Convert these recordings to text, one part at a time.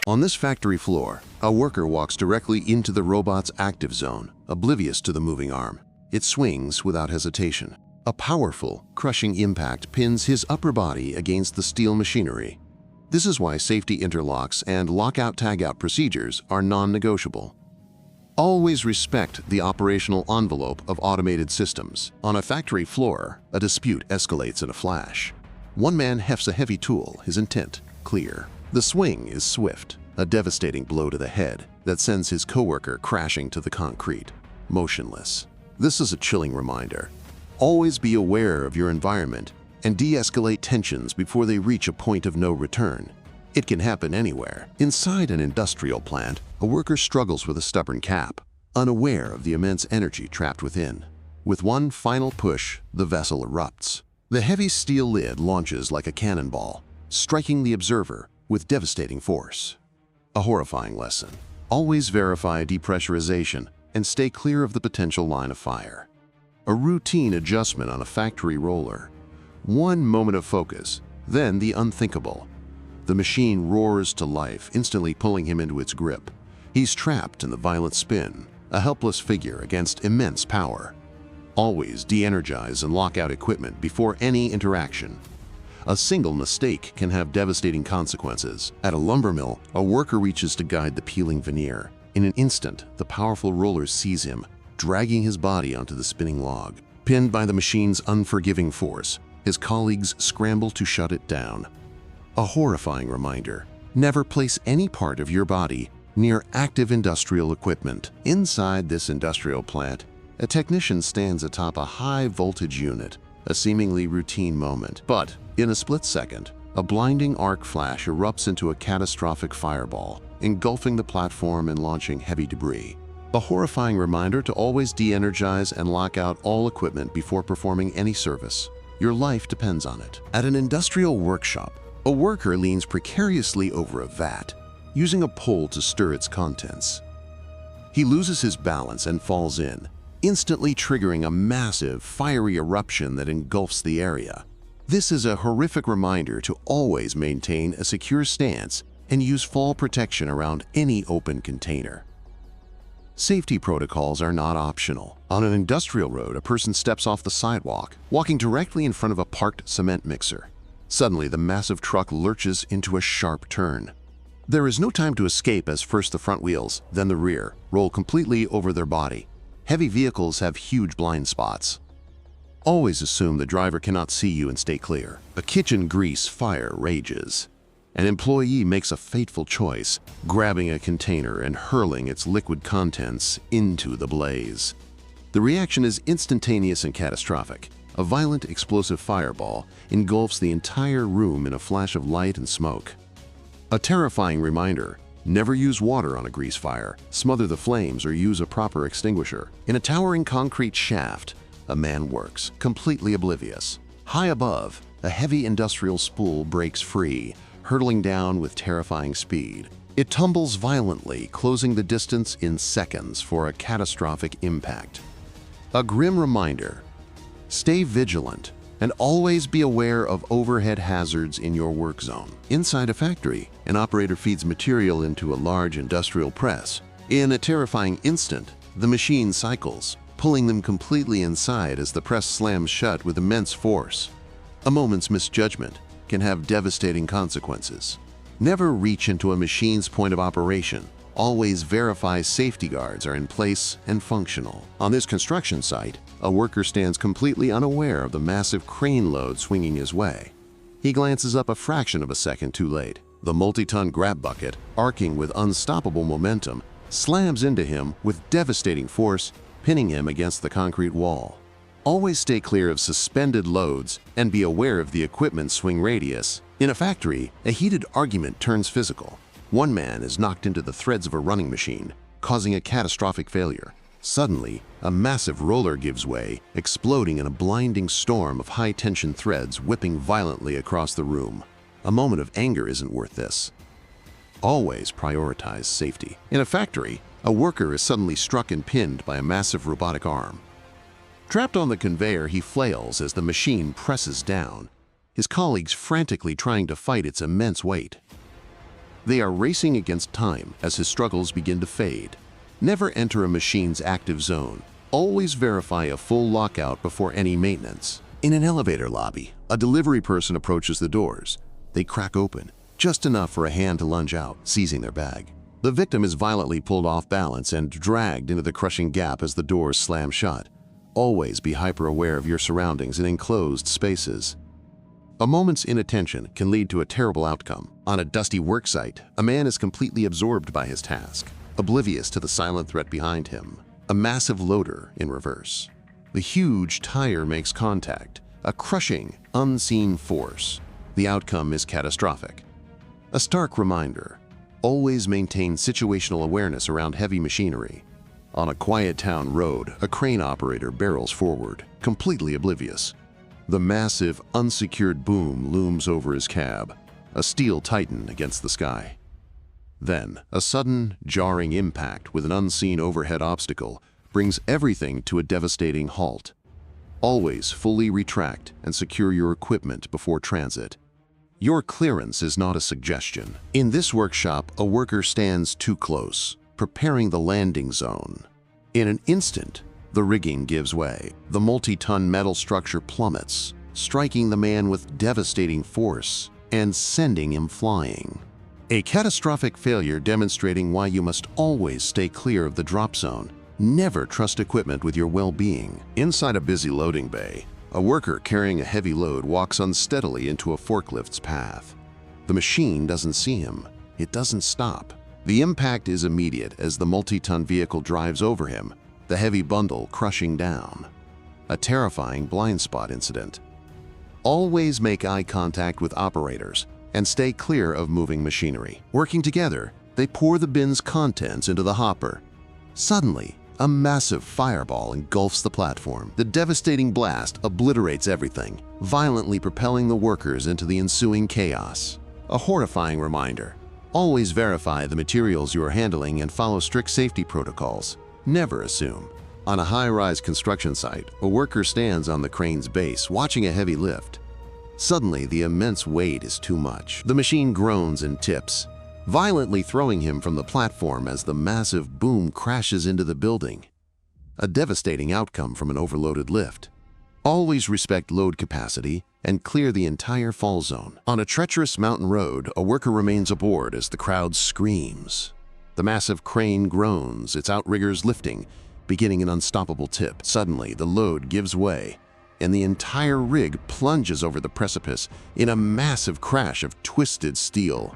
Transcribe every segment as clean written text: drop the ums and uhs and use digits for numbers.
On this factory floor, a worker walks directly into the robot's active zone, oblivious to the moving arm. It swings without hesitation. A powerful, crushing impact pins his upper body against the steel machinery. This is why safety interlocks and lockout-tagout procedures are non-negotiable. Always respect the operational envelope of automated systems. On a factory floor, a dispute escalates in a flash. One man hefts a heavy tool, his intent clear. The swing is swift, a devastating blow to the head that sends his coworker crashing to the concrete, motionless. This is a chilling reminder. Always be aware of your environment and de-escalate tensions before they reach a point of no return. It can happen anywhere. Inside an industrial plant, a worker struggles with a stubborn cap, unaware of the immense energy trapped within. With one final push, the vessel erupts. The heavy steel lid launches like a cannonball, striking the observer with devastating force. A horrifying lesson. Always verify depressurization and stay clear of the potential line of fire. A routine adjustment on a factory roller. One moment of focus, then the unthinkable. The machine roars to life, instantly pulling him into its grip. He's trapped in the violent spin, a helpless figure against immense power. Always de-energize and lock out equipment before any interaction. A single mistake can have devastating consequences. At a lumber mill, a worker reaches to guide the peeling veneer. In an instant, the powerful roller seize him, dragging his body onto the spinning log. Pinned by the machine's unforgiving force, his colleagues scramble to shut it down. A horrifying reminder. Never place any part of your body near active industrial equipment. Inside this industrial plant, a technician stands atop a high-voltage unit, a seemingly routine moment. But in a split second, a blinding arc flash erupts into a catastrophic fireball, engulfing the platform and launching heavy debris. A horrifying reminder to always de-energize and lock out all equipment before performing any service. Your life depends on it. At an industrial workshop, a worker leans precariously over a vat, using a pole to stir its contents. He loses his balance and falls in, instantly triggering a massive, fiery eruption that engulfs the area. This is a horrific reminder to always maintain a secure stance and use fall protection around any open container. Safety protocols are not optional. On an industrial road, a person steps off the sidewalk, walking directly in front of a parked cement mixer. Suddenly, the massive truck lurches into a sharp turn. There is no time to escape as first the front wheels, then the rear, roll completely over their body. Heavy vehicles have huge blind spots. Always assume the driver cannot see you and stay clear. A kitchen grease fire rages. An employee makes a fateful choice, grabbing a container and hurling its liquid contents into the blaze. The reaction is instantaneous and catastrophic. A violent explosive fireball engulfs the entire room in a flash of light and smoke. A terrifying reminder: never use water on a grease fire, smother the flames, or use a proper extinguisher. In a towering concrete shaft, a man works, completely oblivious. High above, a heavy industrial spool breaks free, hurtling down with terrifying speed. It tumbles violently, closing the distance in seconds for a catastrophic impact. A grim reminder: stay vigilant and always be aware of overhead hazards in your work zone. Inside a factory, an operator feeds material into a large industrial press. In a terrifying instant, the machine cycles, pulling them completely inside as the press slams shut with immense force. A moment's misjudgment can have devastating consequences. Never reach into a machine's point of operation. Always verify safety guards are in place and functional. On this construction site, a worker stands completely unaware of the massive crane load swinging his way. He glances up a fraction of a second too late. The multi-ton grab bucket, arcing with unstoppable momentum, slams into him with devastating force, pinning him against the concrete wall. Always stay clear of suspended loads and be aware of the equipment's swing radius. In a factory, a heated argument turns physical. One man is knocked into the threads of a running machine, causing a catastrophic failure. Suddenly, a massive roller gives way, exploding in a blinding storm of high-tension threads whipping violently across the room. A moment of anger isn't worth this. Always prioritize safety. In a factory, a worker is suddenly struck and pinned by a massive robotic arm. Trapped on the conveyor, he flails as the machine presses down, his colleagues frantically trying to fight its immense weight. They are racing against time as his struggles begin to fade. Never enter a machine's active zone. Always verify a full lockout before any maintenance. In an elevator lobby, a delivery person approaches the doors. They crack open, just enough for a hand to lunge out, seizing their bag. The victim is violently pulled off balance and dragged into the crushing gap as the doors slam shut. Always be hyper-aware of your surroundings in enclosed spaces. A moment's inattention can lead to a terrible outcome. On a dusty worksite, a man is completely absorbed by his task, oblivious to the silent threat behind him. A massive loader in reverse. The huge tire makes contact, a crushing, unseen force. The outcome is catastrophic. A stark reminder: always maintain situational awareness around heavy machinery. On a quiet town road, a crane operator barrels forward, completely oblivious. The massive, unsecured boom looms over his cab, a steel titan against the sky. Then, a sudden, jarring impact with an unseen overhead obstacle brings everything to a devastating halt. Always fully retract and secure your equipment before transit. Your clearance is not a suggestion. In this workshop, a worker stands too close, preparing the landing zone. In an instant, the rigging gives way. The multi-ton metal structure plummets, striking the man with devastating force and sending him flying. A catastrophic failure demonstrating why you must always stay clear of the drop zone. Never trust equipment with your well-being. Inside a busy loading bay, a worker carrying a heavy load walks unsteadily into a forklift's path. The machine doesn't see him. It doesn't stop. The impact is immediate as the multi-ton vehicle drives over him, the heavy bundle crushing down. A terrifying blind spot incident. Always make eye contact with operators and stay clear of moving machinery. Working together, they pour the bin's contents into the hopper. Suddenly, a massive fireball engulfs the platform. The devastating blast obliterates everything, violently propelling the workers into the ensuing chaos. A horrifying reminder: always verify the materials you are handling and follow strict safety protocols. Never assume. On a high-rise construction site, a worker stands on the crane's base, watching a heavy lift. Suddenly, the immense weight is too much. The machine groans and tips, violently throwing him from the platform as the massive boom crashes into the building. A devastating outcome from an overloaded lift. Always respect load capacity and clear the entire fall zone. On a treacherous mountain road, a worker remains aboard as the crowd screams. The massive crane groans, its outriggers lifting, beginning an unstoppable tip. Suddenly, the load gives way, and the entire rig plunges over the precipice in a massive crash of twisted steel.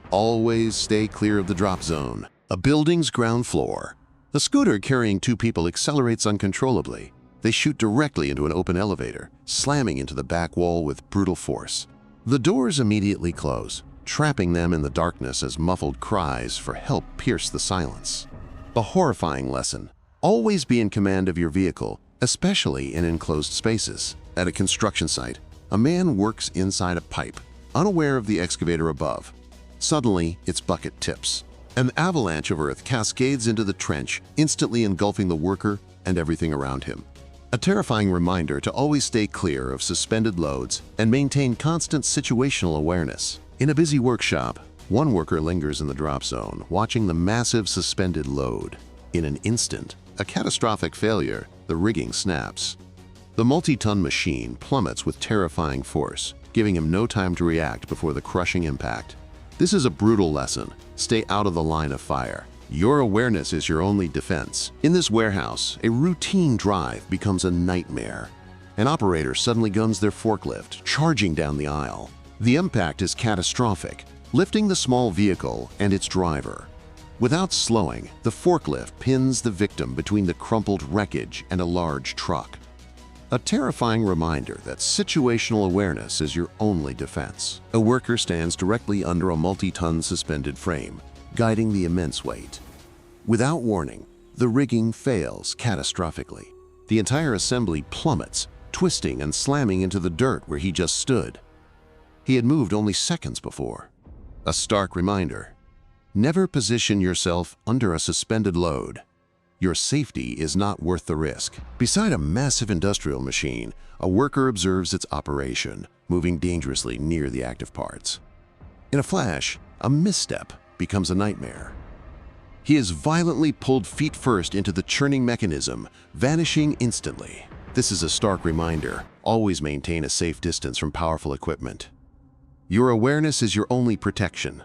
Always stay clear of the drop zone. A building's ground floor. The scooter carrying two people accelerates uncontrollably. They shoot directly into an open elevator, slamming into the back wall with brutal force. The doors immediately close, trapping them in the darkness as muffled cries for help pierce the silence. A horrifying lesson: always be in command of your vehicle, especially in enclosed spaces. At a construction site, a man works inside a pipe, unaware of the excavator above. Suddenly, its bucket tips. An avalanche of earth cascades into the trench, instantly engulfing the worker and everything around him. A terrifying reminder to always stay clear of suspended loads and maintain constant situational awareness. In a busy workshop, one worker lingers in the drop zone, watching the massive suspended load. In an instant, a catastrophic failure, the rigging snaps. The multi-ton machine plummets with terrifying force, giving him no time to react before the crushing impact. This is a brutal lesson. Stay out of the line of fire. Your awareness is your only defense. In this warehouse, a routine drive becomes a nightmare. An operator suddenly guns their forklift, charging down the aisle. The impact is catastrophic, lifting the small vehicle and its driver. Without slowing, the forklift pins the victim between the crumpled wreckage and a large truck. A terrifying reminder that situational awareness is your only defense. A worker stands directly under a multi-ton suspended frame, guiding the immense weight. Without warning, the rigging fails catastrophically. The entire assembly plummets, twisting and slamming into the dirt where he just stood. He had moved only seconds before. A stark reminder: never position yourself under a suspended load. Your safety is not worth the risk. Beside a massive industrial machine, a worker observes its operation, moving dangerously near the active parts. In a flash, A misstep becomes a nightmare. He is violently pulled feet first into the churning mechanism, vanishing instantly. This is a stark reminder: always maintain a safe distance from powerful equipment. Your awareness is your only protection.